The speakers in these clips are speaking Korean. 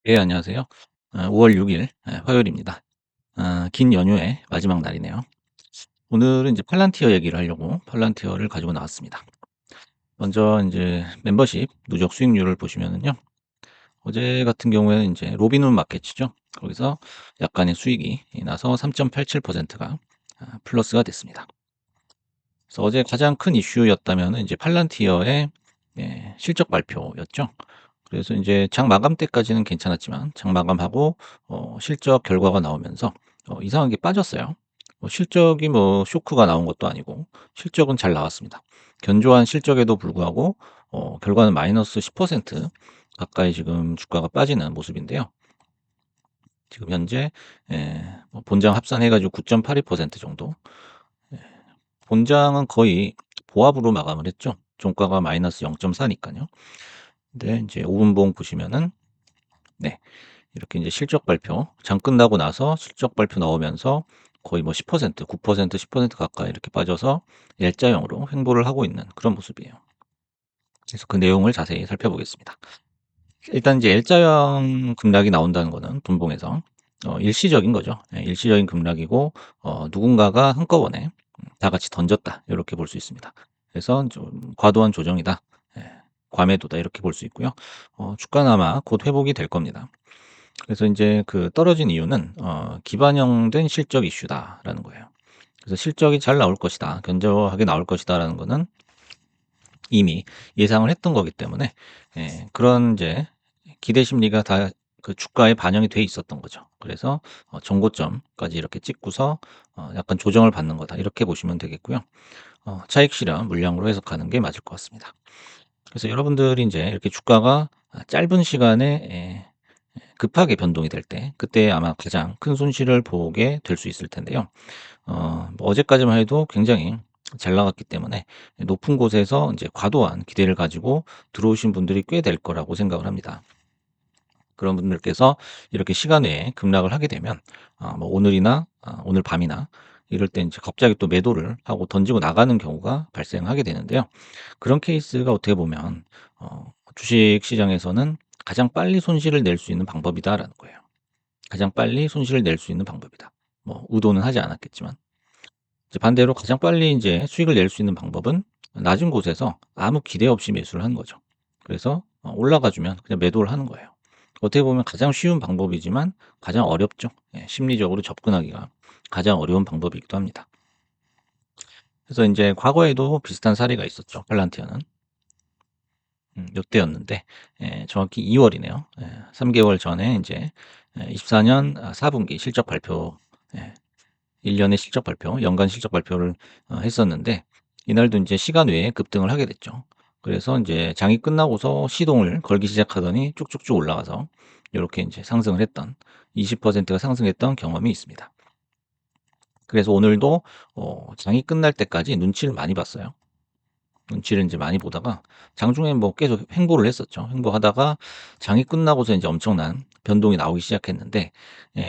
예, 안녕하세요. 5월 6일 화요일입니다. 긴 연휴의 마지막 날이네요. 오늘은 이제 팔란티어 얘기를 하려고 팔란티어를 가지고 나왔습니다. 먼저 이제 멤버십 누적 수익률을 보시면은요. 어제 같은 경우에는 이제 로빈훗 마켓이죠. 거기서 약간의 수익이 나서 3.87%가 플러스가 됐습니다. 그래서 어제 가장 큰 이슈였다면은 이제 팔란티어의 실적 발표였죠. 그래서 이제 장 마감 때까지는 괜찮았지만 장 마감하고 실적 결과가 나오면서 이상하게 빠졌어요. 실적이 뭐 쇼크가 나온 것도 아니고 실적은 잘 나왔습니다. 견조한 실적에도 불구하고 결과는 마이너스 10% 가까이 지금 주가가 빠지는 모습인데요. 지금 현재 뭐 본장 합산해 가지고 9.82% 정도. 예. 본장은 거의 보합으로 마감을 했죠. 종가가 마이너스 0.4 니까요. 근데 인제 5 분봉 보시면은 네, 이렇게 인제 실적 발표 장 끝나고 나서 실적 발표 나오면서 거의 뭐 10% 9% 10% 가까이 이렇게 빠져서 L자형으로 횡보를 하고 있는 그런 모습이에요. 그래서 그 내용을 자세히 살펴보겠습니다. 일단 이제 L자형 급락이 나온다는 거는 분봉에서 일시적인 거죠. 예, 일시적인 급락이고 누군가가 한꺼번에 다 같이 던졌다 요렇게 볼 수 있습니다. 그래서 좀 '과도한 조정이다. 예, 과매도다.' 이렇게 볼 수 있고요. 주가는 아마 곧 회복이 될 겁니다. 그래서 인제 그 떨어진 이유는 '기반형된 실적 이슈다.'라는 거예요. 그래서 '실적이 잘 나올 것이다. 견조하게 나올 것이다.'라는 거는 이미 예상을 했던 거기 때문에 그런 이제 기대 심리가 다 그 주가에 반영이 돼 있었던 거죠. 그래서 '정고점까지 이렇게 찍고서 약간 조정을 받는 거다.' 이렇게 보시면 되겠고요. 차익 실현 물량으로 해석하는 게 맞을 것 같습니다. 그래서 여러분들이 인제 이렇게 주가가 짧은 시간에 급하게 변동이 될 때 그때 아마 가장 큰 손실을 보게 될 수 있을 텐데요. 뭐 어제까지만 해도 굉장히 잘 나갔기 때문에 높은 곳에서 인제 과도한 기대를 가지고 들어오신 분들이 꽤 될 거라고 생각을 합니다. 그런 분들께서 이렇게 시간 외에 급락을 하게 되면 뭐 오늘이나 오늘 밤이나 이럴 때 인제 갑자기 또 매도를 하고 던지고 나가는 경우가 발생하게 되는데요. 그런 케이스가 어떻게 보면 주식 시장에서는 '가장 빨리 손실을 낼 수 있는 방법이다.'라는 거예요. 가장 빨리 손실을 낼 수 있는 방법이다. 뭐 의도는 하지 않았겠지만. 이제 반대로 가장 빨리 인제 수익을 낼 수 있는 방법은 낮은 곳에서 아무 기대 없이 매수를 하는 거죠. 그래서 올라가 주면 그냥 매도를 하는 거예요. 어떻게 보면 가장 쉬운 방법이지만 가장 어렵죠. 예, 심리적으로 접근하기가 가장 어려운 방법이기도 합니다. 그래서 인제 과거에도 비슷한 사례가 있었죠, 팔란티어는. 요때였는데 정확히 2 월이네요. 3 개월 전에 인제 24년 4 분기 실적 발표, 예, 1 년의 실적 발표, 연간 실적 발표를 했었는데 이날도 인제 시간 외에 급등을 하게 됐죠. 그래서 인제 장이 끝나고서 시동을 걸기 시작하더니 쭉쭉쭉 올라가서 요렇게 인제 상승을 했던 20%가 상승했던 경험이 있습니다. 그래서 오늘도 장이 끝날 때까지 눈치를 많이 봤어요. 눈치를 인제 많이 보다가 장중에 뭐 계속 횡보를 했었죠. 횡보하다가 장이 끝나고서 인제 엄청난 변동이 나오기 시작했는데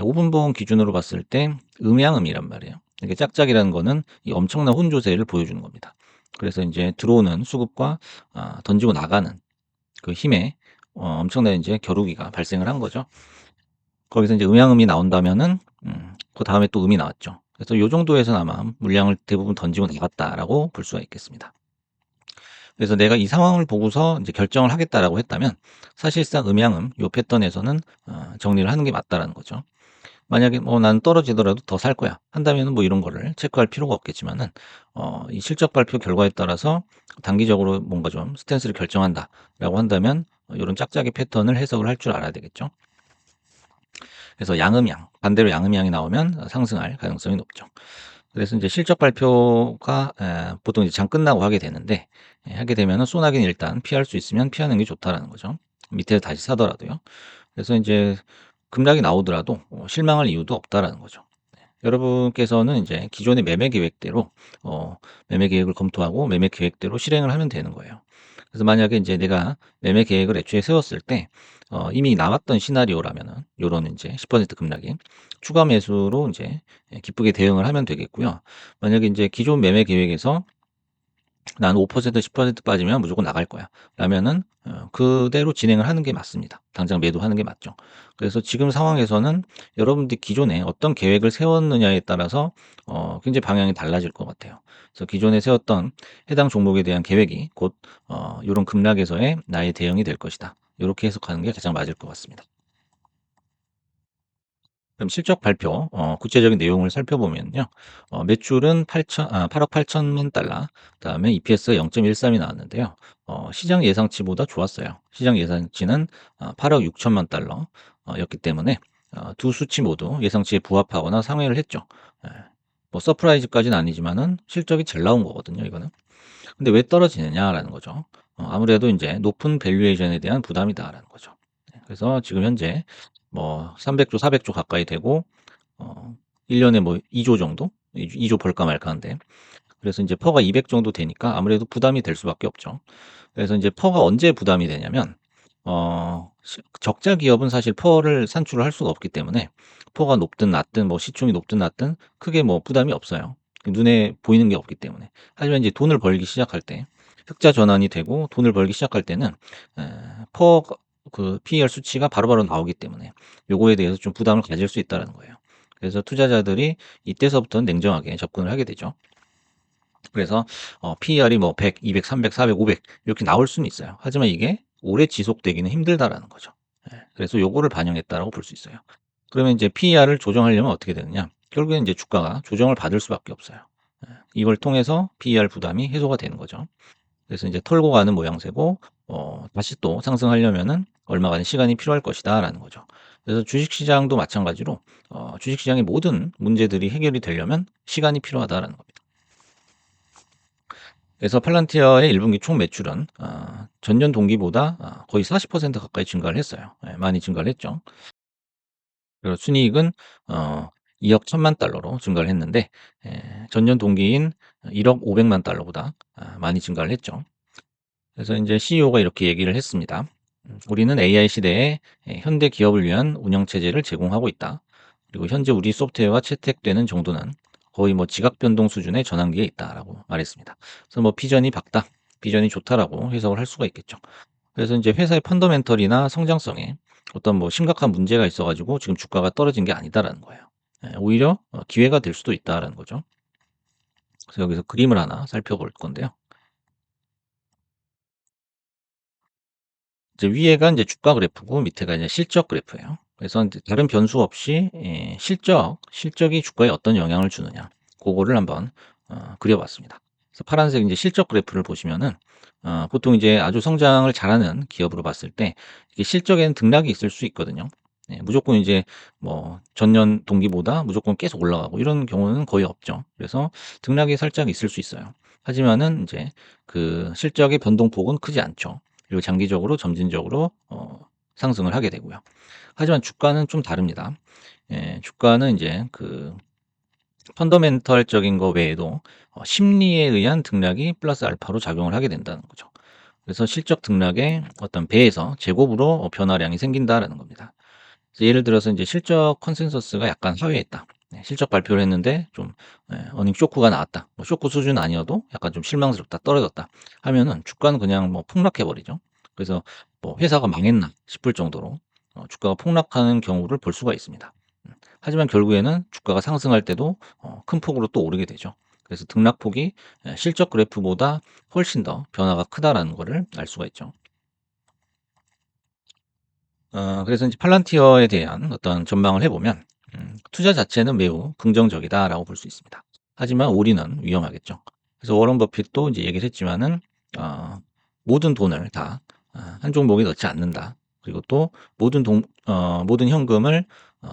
5 분봉 기준으로 봤을 때 음양음이란 말이에요. 이게 짝짝이라는 거는 이 엄청난 혼조세를 보여주는 겁니다. 그래서 인제 들어오는 수급과 던지고 나가는 그 힘에 엄청난 인제 겨루기가 발생을 한 거죠. 거기서 인제 음양음이 나온다면은 그다음에 또 음이 나왔죠. 그래서 요 정도에서는 아마 '물량을 대부분 던지고 나갔다.'라고 볼 수가 있겠습니다. 그래서 내가 이 상황을 보고서 이제 결정을 하겠다라고 했다면 사실상 음양음 요 패턴에서는 정리를 하는 게 맞다라는 거죠. 만약에 뭐 '나는 떨어지더라도 더 살 거야.' 한다면은 뭐 이런 거를 체크할 필요가 없겠지만은 이 실적 발표 결과에 따라서 단기적으로 뭔가 좀 '스탠스를 결정한다.'라고 한다면 요런 짝짝이 패턴을 해석을 할 줄 알아야 되겠죠. 그래서 양음양, 반대로 양음양이 나오면 상승할 가능성이 높죠. 그래서 인제 실적 발표가 보통 이제 장 끝나고 하게 되는데 하게 되면은 소나기는 일단 피할 수 있으면 피하는 게 좋다라는 거죠. 밑에서 다시 사더라도요. 그래서 인제 급락이 나오더라도 실망할 이유도 없다라는 거죠. 여러분께서는 인제 기존의 매매 계획대로 매매 계획을 검토하고 매매 계획대로 실행을 하면 되는 거예요. 그래서 만약에 인제 내가 매매 계획을 애초에 세웠을 때 이미 나왔던 시나리오라면은 요런 인제 10% 급락이 추가 매수로 인제 기쁘게 대응을 하면 되겠고요. 만약에 인제 기존 매매 계획에서 난 5% 10% 빠지면 무조건 나갈 거야. 라면은 그대로 진행을 하는 게 맞습니다. 당장 매도하는 게 맞죠. 그래서 지금 상황에서는 여러분들이 기존에 어떤 계획을 세웠느냐에 따라서 굉장히 방향이 달라질 것 같아요. 그래서 기존에 세웠던 해당 종목에 대한 계획이 곧 요런 급락에서의 나의 대응이 될 것이다. 요렇게 해석하는 게 가장 맞을 것 같습니다. 그럼 실적 발표 구체적인 내용을 살펴보면요. 매출은 8억 8천만 달러, 그다음에 EPS가 0.13이 나왔는데요. 시장 예상치보다 좋았어요. 시장 예상치는 8억 6천만 달러 였기 때문에 두 수치 모두 예상치에 부합하거나 상회를 했죠. 예. 뭐 서프라이즈까지는 아니지만은 실적이 잘 나온 거거든요, 이거는. 근데 왜 떨어지느냐라는 거죠. 아무래도 이제 높은 밸류에이션에 대한 부담이다라는 거죠. 네, 그래서 지금 현재 뭐 300조, 400조 가까이 되고 1년에 뭐 2조 정도? 2조 벌까 말까인데. 그래서 이제 퍼가 200 정도 되니까 아무래도 부담이 될 수밖에 없죠. 그래서 이제 퍼가 언제 부담이 되냐면 적자 기업은 사실 퍼를 산출을 할 수가 없기 때문에 퍼가 높든 낮든 뭐 시총이 높든 낮든 크게 뭐 부담이 없어요. 눈에 보이는 게 없기 때문에. 하지만 이제 돈을 벌기 시작할 때 흑자 전환이 되고 돈을 벌기 시작할 때는 에, 퍼 그 PER 수치가 바로바로 나오기 때문에 요거에 대해서 좀 부담을 가질 수 있다는 거예요. 그래서 투자자들이 이때서부터는 냉정하게 접근을 하게 되죠. 그래서 PER이 뭐 100, 200, 300, 400, 500 이렇게 나올 수는 있어요. 하지만 이게 오래 지속되기는 힘들다라는 거죠. 예. 그래서 요거를 반영했다라고 볼 수 있어요. 그러면 이제 PER을 조정하려면 어떻게 되느냐? 결국엔 이제 주가가 조정을 받을 수밖에 없어요. 예. 이걸 통해서 PER 부담이 해소가 되는 거죠. 그래서 이제 털고 가는 모양새고 다시 또 상승하려면은 얼마간의 시간이 필요할 것이다라는 거죠. 그래서 주식시장도 마찬가지로 주식시장의 모든 문제들이 해결이 되려면 시간이 필요하다라는 겁니다. 그래서 팔란티어의 1분기 총 매출은 전년 동기보다 거의 40% 가까이 증가를 했어요. 예, 많이 증가를 했죠. 그리고 순이익은 어 2억 1천만 달러로 증가를 했는데 전년 동기인 1억 5백만 달러보다 많이 증가를 했죠. 그래서 이제 CEO가 이렇게 얘기를 했습니다. "우리는 AI 시대에 현대 기업을 위한 운영 체제를 제공하고 있다. 그리고 현재 우리 소프트웨어가 채택되는 정도는 거의 뭐 지각 변동 수준의 전환기에 있다."라고 말했습니다. 그래서 뭐 "비전이 밝다. 비전이 좋다."라고 해석을 할 수가 있겠죠. 그래서 이제 회사의 펀더멘털이나 성장성에 어떤 뭐 심각한 문제가 있어 가지고 지금 주가가 떨어진 게 아니다라는 거예요. 예, 오히려 기회가 될 수도 있다라는 거죠. 그래서 여기서 그림을 하나 살펴볼 건데요. 이제 위에가 인제 주가 그래프고 밑에가 이제 실적 그래프예요. 그래서 인제 다른 변수 없이 실적이 주가에 어떤 영향을 주느냐 고거를 한번 그려 봤습니다. 그래서 파란색 인제 실적 그래프를 보시면은 보통 이제 아주 성장을 잘하는 기업으로 봤을 때 이게 실적에는 등락이 있을 수 있거든요. 예, 무조건 이제 뭐 전년 동기보다 무조건 계속 올라가고 이런 경우는 거의 없죠. 그래서 등락이 살짝 있을 수 있어요. 하지만은 인제 그 실적의 변동폭은 크지 않죠. 그리고 장기적으로 점진적으로 상승을 하게 되고요. 하지만 주가는 좀 다릅니다. 예, 주가는 인제 그 펀더멘털적인 거 외에도 심리에 의한 등락이 플러스 알파로 작용을 하게 된다는 거죠. 그래서 실적 등락의 어떤 배에서 제곱으로 변화량이 생긴다라는 겁니다. 그래서 예를 들어서 인제 실적 컨센서스가 약간 하회했다. 네, 실적 발표를 했는데 좀 어닝 쇼크가 나왔다. 뭐 쇼크 수준은 아니어도 약간 좀 실망스럽다, 떨어졌다 하면은 주가는 그냥 뭐 폭락해 버리죠. 그래서 뭐 '회사가 망했나?' 싶을 정도로 주가가 폭락하는 경우를 볼 수가 있습니다. 하지만 결국에는 주가가 상승할 때도 큰 폭으로 또 오르게 되죠. 그래서 등락폭이 실적 그래프보다 훨씬 더 변화가 크다라는 거를 알 수가 있죠. 그래서 인제 팔란티어에 대한 어떤 전망을 해 보면 투자 자체는 매우 긍정적이다라고 볼 수 있습니다. 하지만 올인은 위험하겠죠. 그래서 워런 버핏도 인제 얘기를 했지만은 어 "모든 돈을 다 한 종목에 넣지 않는다." 그리고 또 모든 현금을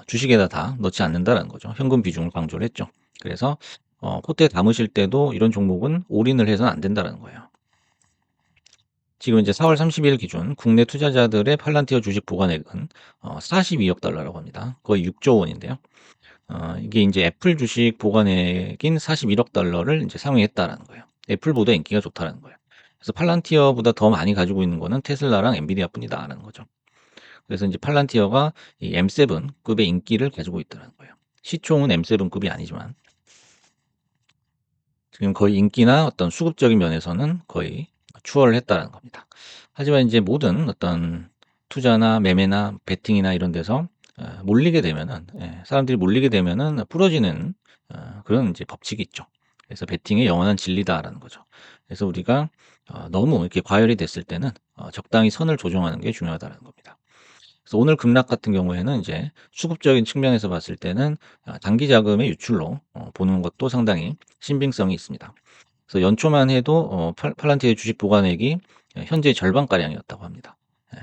주식에다 다 넣지 않는다라는 거죠. 현금 비중을 강조를 했죠. 그래서 콧대 담으실 때도 이런 종목은 올인을 해서는 안 된다라는 거예요. 지금 이제 4월 30일 기준 국내 투자자들의 팔란티어 주식 보관액은 42억 달러라고 합니다. 거의 6조 원인데요. 이게 인제 애플 주식 보관액인 41억 달러를 인제 상회했다라는 거예요. 애플보다 인기가 좋다라는 거예요. 그래서 팔란티어보다 더 많이 가지고 있는 거는 테슬라랑 엔비디아뿐이다라는 거죠. 그래서 인제 팔란티어가 이 M7 급의 인기를 가지고 있다라는 거예요. 시총은 M7 급이 아니지만 지금 거의 인기나 어떤 수급적인 면에서는 거의 추월을 했다라는 겁니다. 하지만 인제 모든 어떤 투자나 매매나 베팅이나 이런 데서 몰리게 되면은, 사람들이 몰리게 되면은 부러지는 그런 인제 법칙이 있죠. 그래서 '베팅의 영원한 진리다.'라는 거죠. 그래서 우리가 너무 이렇게 과열이 됐을 때는 적당히 선을 조정하는 게 중요하다는 겁니다. 그래서 오늘 급락 같은 경우에는 이제 수급적인 측면에서 봤을 때는 단기 자금의 유출로 보는 것도 상당히 신빙성이 있습니다. 그래서 연초만 해도 팔란티의 주식 보관액이 현재의 절반가량이었다고 합니다.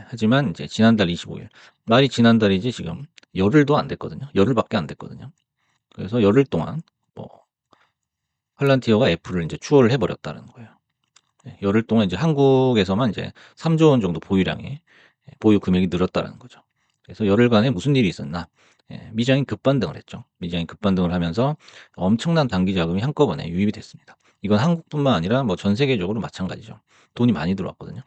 하지만 이제 지난달 25일, 말이 지난달이지 지금 열흘도 안 됐거든요. 열흘밖에 안 됐거든요. 그래서 열흘 동안 뭐 팔란티어가 애플을 이제 추월을 해 버렸다는 거예요. 열흘 동안 이제 한국에서만 이제 3조 원 정도 보유량이, 보유 금액이 늘었다는 거죠. 그래서 열흘간에 무슨 일이 있었나? 미장이 급반등을 했죠. 미장이 급반등을 하면서 엄청난 단기 자금이 한꺼번에 유입이 됐습니다. 이건 한국뿐만 아니라 뭐 전 세계적으로 마찬가지죠. 돈이 많이 들어왔거든요.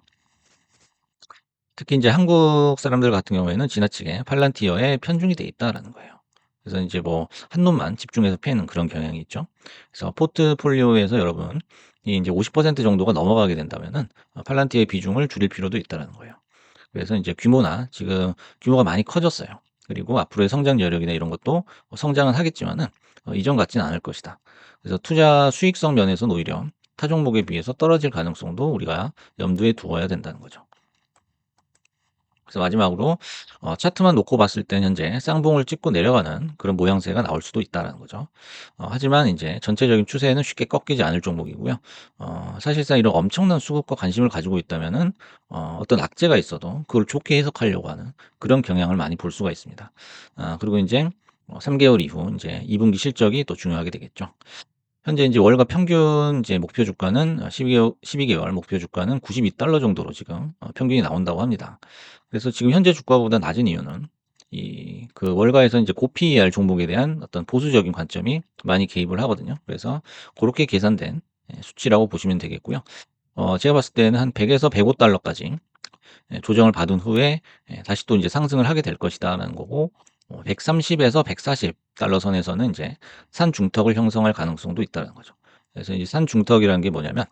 특히 인제 한국 사람들 같은 경우에는 지나치게 팔란티어에 편중이 돼 있다라는 거예요. 그래서 인제 뭐 한 놈만 집중해서 패는 그런 경향이 있죠. 그래서 포트폴리오에서 여러분이 인제 50% 정도가 넘어가게 된다면은 팔란티어의 비중을 줄일 필요도 있다라는 거예요. 그래서 인제 규모나 지금 규모가 많이 커졌어요. 그리고 앞으로의 성장 여력이나 이런 것도 성장은 하겠지만은 이전 같지는 않을 것이다. 그래서 투자 수익성 면에서는 오히려 타 종목에 비해서 떨어질 가능성도 우리가 염두에 두어야 된다는 거죠. 그래서 마지막으로 차트만 놓고 봤을 때는 현재 쌍봉을 찍고 내려가는 그런 모양새가 나올 수도 있다라는 거죠. 하지만 인제 전체적인 추세는 쉽게 꺾이지 않을 종목이고요. 사실상 이런 엄청난 수급과 관심을 가지고 있다면은 어떤 악재가 있어도 그걸 좋게 해석하려고 하는 그런 경향을 많이 볼 수가 있습니다. 그리고 인제 3 개월 이후 인제 2 분기 실적이 또 중요하게 되겠죠. 현재 인제 월가 평균 이제 목표 주가는 12 개월 목표 주가는 $92 정도로 지금 평균이 나온다고 합니다. 그래서 지금 현재 주가보다 낮은 이유는 이 그 월가에서 인제 고PER 종목에 대한 어떤 보수적인 관점이 많이 개입을 하거든요. 그래서 고렇게 계산된 수치라고 보시면 되겠고요. 제가 봤을 때는 한 100 에서 $105 까지 조정을 받은 후에 다시 또 인제 상승을 하게 될 것이다라는 거고, 130 에서 $140 선에서는 인제 산중턱을 형성할 가능성도 있다는 거죠. 그래서 이 산중턱이라는 게 뭐냐면,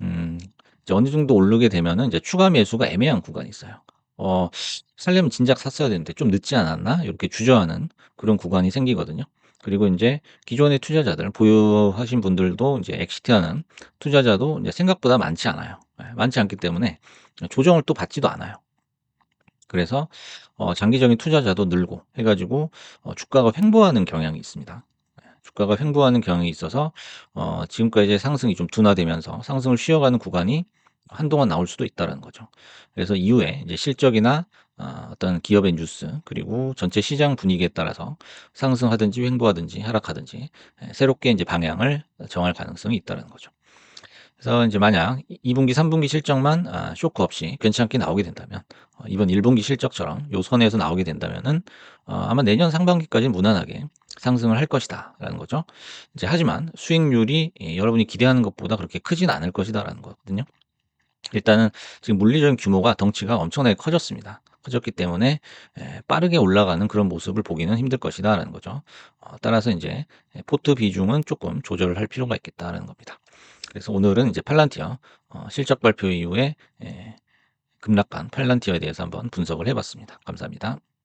음 이제 어느 정도 오르게 되면은 이제 추가 매수가 애매한 구간이 있어요. 어 '살려면 진작 샀어야 되는데 좀 늦지 않았나?' 요렇게 주저하는 그런 구간이 생기거든요. 그리고 인제 기존의 투자자들, 보유하신 분들도 인제 엑시트하는 투자자도 인제 생각보다 많지 않아요. 많지 않기 때문에 조정을 또 받지도 않아요. 그래서 장기적인 투자자도 늘고 해 가지고 주가가 횡보하는 경향이 있습니다. 주가가 횡보하는 경향이 있어서 지금까지의 상승이 좀 둔화되면서 상승을 쉬어가는 구간이 한동안 나올 수도 있다는 거죠. 그래서 이후에 이제 실적이나 어떤 기업의 뉴스, 그리고 전체 시장 분위기에 따라서 상승하든지 횡보하든지 하락하든지 새롭게 이제 방향을 정할 가능성이 있다는 거죠. 그래서 인제 만약 2 분기 3 분기 실적만 쇼크 없이 괜찮게 나오게 된다면, 이번 1 분기 실적처럼 요 선에서 나오게 된다면은 아마 내년 상반기까지는 무난하게 상승을 할 것이다라는 거죠. 이제 하지만 수익률이 여러분이 기대하는 것보다 그렇게 크진 않을 것이다라는 거거든요. 일단은 지금 물리적인 규모가, 덩치가 엄청나게 커졌습니다. 커졌기 때문에 빠르게 올라가는 그런 모습을 보기는 힘들 것이다라는 거죠. 따라서 인제 포트 비중은 쪼끔 조절을 할 필요가 있겠다라는 겁니다. 그래서 오늘은 이제 팔란티어 실적 발표 이후에 급락한 팔란티어에 대해서 한번 분석을 해 봤습니다. 감사합니다.